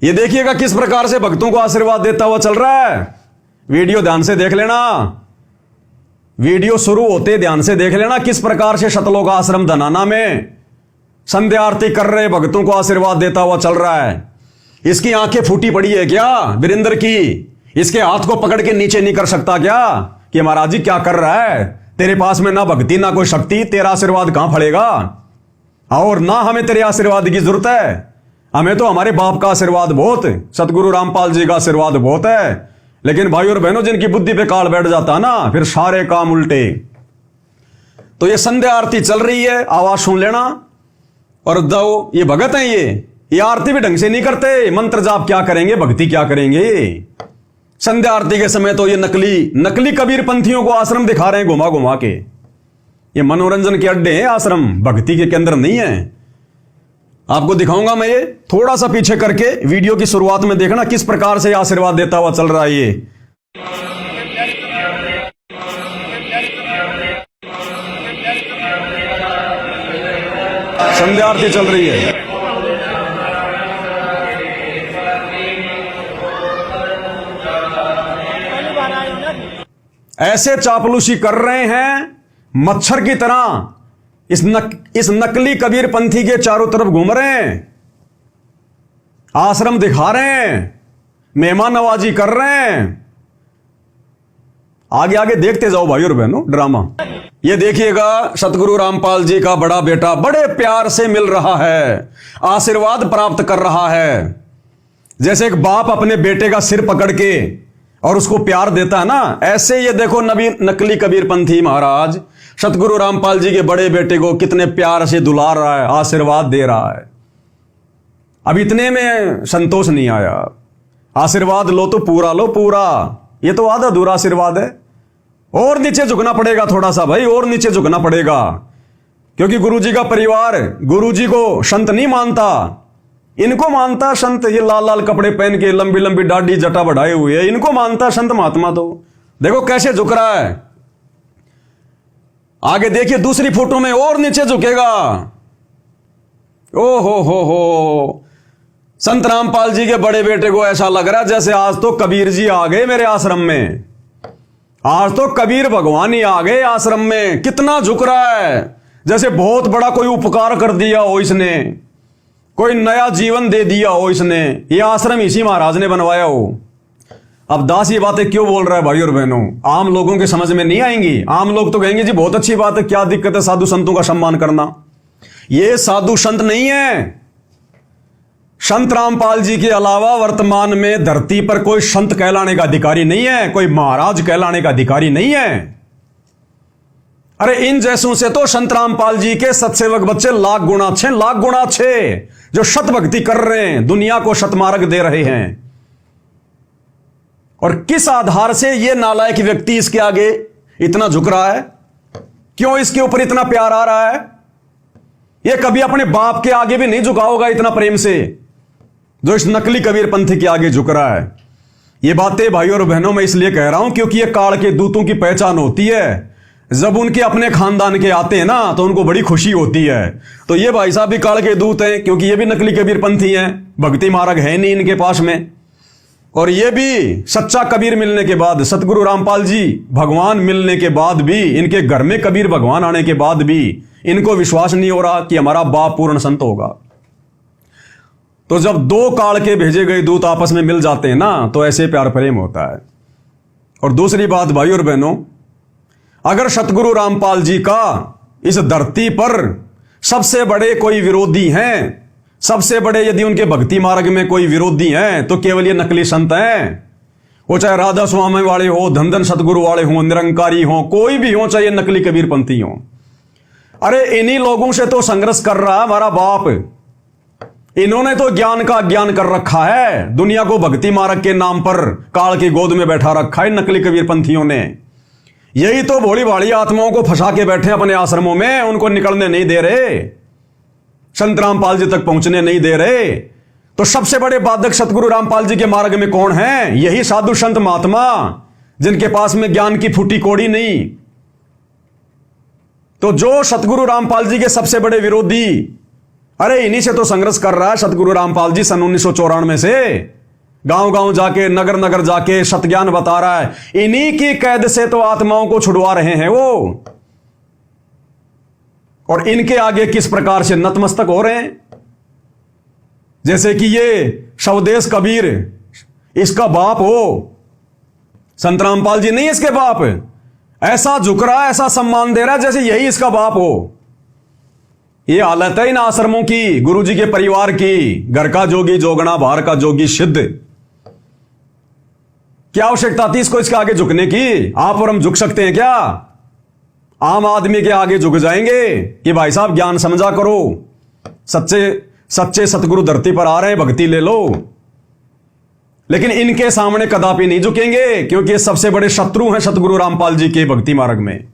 ये देखिएगा किस प्रकार से भक्तों को आशीर्वाद देता हुआ चल रहा है। वीडियो ध्यान से देख लेना, वीडियो शुरू होते ध्यान से देख लेना किस प्रकार से शतलों का आश्रम धनाना में संध्या आरती कर रहे भक्तों को आशीर्वाद देता हुआ चल रहा है। इसकी आंखें फूटी पड़ी है क्या वीरेंद्र की? इसके हाथ को पकड़ के नीचे नहीं कर सकता क्या कि महाराज जी क्या कर रहा है? तेरे पास में ना भक्ति ना कोई शक्ति, तेरा आशीर्वाद कहां फलेगा? और ना हमें तेरे आशीर्वाद की जरूरत है, हमें तो हमारे बाप का आशीर्वाद बहुत, सतगुरु रामपाल जी का आशीर्वाद बहुत है। लेकिन भाई और बहनों, जिनकी बुद्धि पे काल बैठ जाता ना, फिर सारे काम उल्टे। तो ये संध्या आरती चल रही है, आवाज सुन लेना। और दो ये भगत हैं, ये आरती भी ढंग से नहीं करते, मंत्र जाप क्या करेंगे, भक्ति क्या करेंगे। संध्या आरती के समय तो ये नकली कबीर पंथियों को आश्रम दिखा रहे हैं घुमा घुमा के। ये मनोरंजन के अड्डे हैं आश्रम, भक्ति के केंद्र नहीं है। आपको दिखाऊंगा मैं, ये थोड़ा सा पीछे करके वीडियो की शुरुआत में देखना किस प्रकार से आशीर्वाद देता हुआ चल रहा है। ये संध्या आरती चल रही है, ऐसे चापलूसी कर रहे हैं मच्छर की तरह। इस नकली कबीर पंथी के चारों तरफ घूम रहे हैं, आश्रम दिखा रहे हैं, मेहमान नवाजी कर रहे हैं। आगे आगे देखते जाओ भाई और बहनों ड्रामा। ये देखिएगा सतगुरु रामपाल जी का बड़ा बेटा बड़े प्यार से मिल रहा है, आशीर्वाद प्राप्त कर रहा है। जैसे एक बाप अपने बेटे का सिर पकड़ के और उसको प्यार देता है ना, ऐसे ये देखो नकली कबीर पंथी महाराज सतगुरु रामपाल जी के बड़े बेटे को कितने प्यार से दुलार रहा है, आशीर्वाद दे रहा है। अब इतने में संतोष नहीं आया, आशीर्वाद लो तो पूरा लो, पूरा। ये तो आधा अधूरा आशीर्वाद है, और नीचे झुकना पड़ेगा थोड़ा सा भाई, और नीचे झुकना पड़ेगा। क्योंकि गुरुजी का परिवार गुरुजी को संत नहीं मानता, इनको मानता संत। ये लाल लाल कपड़े पहन के लंबी लंबी दाढ़ी जटा बढ़ाए हुए है, इनको मानता संत महात्मा। तो देखो कैसे झुक रहा है। आगे देखिए दूसरी फोटो में और नीचे झुकेगा। ओ हो संत रामपाल जी के बड़े बेटे को ऐसा लग रहा है जैसे आज तो कबीर जी आ गए मेरे आश्रम में, आज तो कबीर भगवान ही आ गए आश्रम में। कितना झुक रहा है, जैसे बहुत बड़ा कोई उपकार कर दिया हो इसने, कोई नया जीवन दे दिया हो इसने। ये आश्रम इसी महाराज ने बनवाया हो। अब दास ये बातें क्यों बोल रहा है भाई और बहनों? आम लोगों के समझ में नहीं आएंगी। आम लोग तो कहेंगे जी बहुत अच्छी बात है, क्या दिक्कत है साधु संतों का सम्मान करना। ये साधु संत नहीं है। संत रामपाल जी के अलावा वर्तमान में धरती पर कोई संत कहलाने का अधिकारी नहीं है, कोई महाराज कहलाने का अधिकारी नहीं है। अरे इन जैसों से तो संत रामपाल जी के सत्सेवक बच्चे लाख गुना अच्छे, जो शत भक्ति कर रहे हैं, दुनिया को शतमार्ग दे रहे हैं। और किस आधार से ये नालायक व्यक्ति इसके आगे इतना झुक रहा है? क्यों इसके ऊपर इतना प्यार आ रहा है? ये कभी अपने बाप के आगे भी नहीं झुका होगा इतना प्रेम से, जो इस नकली कबीर पंथी के आगे झुक रहा है। ये बातें भाई और बहनों मैं इसलिए कह रहा हूं क्योंकि ये काल के दूतों की पहचान होती है। जब उनके अपने खानदान के आते हैं ना तो उनको बड़ी खुशी होती है। तो ये भाई साहब भी काल के दूत हैं, क्योंकि ये भी नकली कबीर पंथी हैं, भक्ति मार्ग है नहीं इनके पास में। और ये भी सच्चा कबीर मिलने के बाद, सतगुरु रामपाल जी भगवान मिलने के बाद भी, इनके घर में कबीर भगवान आने के बाद भी इनको विश्वास नहीं हो रहा कि हमारा बाप पूर्ण संत होगा। तो जब दो काल के भेजे गए दूत आपस में मिल जाते हैं ना, तो ऐसे प्यार प्रेम होता है। और दूसरी बात भाई और बहनों, अगर सतगुरु रामपाल जी का इस धरती पर सबसे बड़े कोई विरोधी हैं, सबसे बड़े यदि उनके भक्ति मार्ग में कोई विरोधी हैं, तो केवल ये नकली संत हैं। वो चाहे राधा स्वामी वाले हो, धन सतगुरु वाले हो, निरंकारी हो, कोई भी हो, चाहे नकली कबीर पंथी हो। अरे इन्हीं लोगों से तो संघर्ष कर रहा है हमारा बाप। इन्होंने तो ज्ञान का अज्ञान कर रखा है, दुनिया को भक्ति मार्ग के नाम पर काल की गोद में बैठा रखा है नकली कबीर पंथियों ने। यही तो भोली भाली आत्माओं को फंसा के बैठे अपने आश्रमों में, उनको निकलने नहीं दे रहे, संत रामपाल जी तक पहुंचने नहीं दे रहे। तो सबसे बड़े बाधक सतगुरु रामपाल जी के मार्ग में कौन है? यही साधु संत महात्मा, जिनके पास में ज्ञान की फूटी कोड़ी नहीं। तो जो सतगुरु रामपाल जी के सबसे बड़े विरोधी अरे इन्हीं से तो संघर्ष कर रहा है सतगुरु रामपाल जी सन 1994 से। गांव गांव जाके, नगर नगर जाके सतज्ञान बता रहा है। इन्हीं की कैद से तो आत्माओं को छुड़वा रहे हैं वो, और इनके आगे किस प्रकार से नतमस्तक हो रहे हैं। जैसे कि ये स्वदेश कबीर इसका बाप हो, संत रामपाल जी नहीं इसके बाप, ऐसा झुक रहा है, ऐसा सम्मान दे रहा है जैसे यही इसका बाप हो। ये हालत है इन आश्रमों की, गुरु जी के परिवार की। घर का जोगी जोगना, बाहर का जोगी सिद्ध। क्या आवश्यकता थी इसको इसके आगे झुकने की? आप और हम झुक सकते हैं क्या? आम आदमी के आगे झुक जाएंगे कि भाई साहब ज्ञान समझा करो, सच्चे सतगुरु धरती पर आ रहे हैं, भक्ति ले लो। लेकिन इनके सामने कदापि नहीं झुकेंगे, क्योंकि ये सबसे बड़े शत्रु हैं सतगुरु रामपाल जी के भक्ति मार्ग में।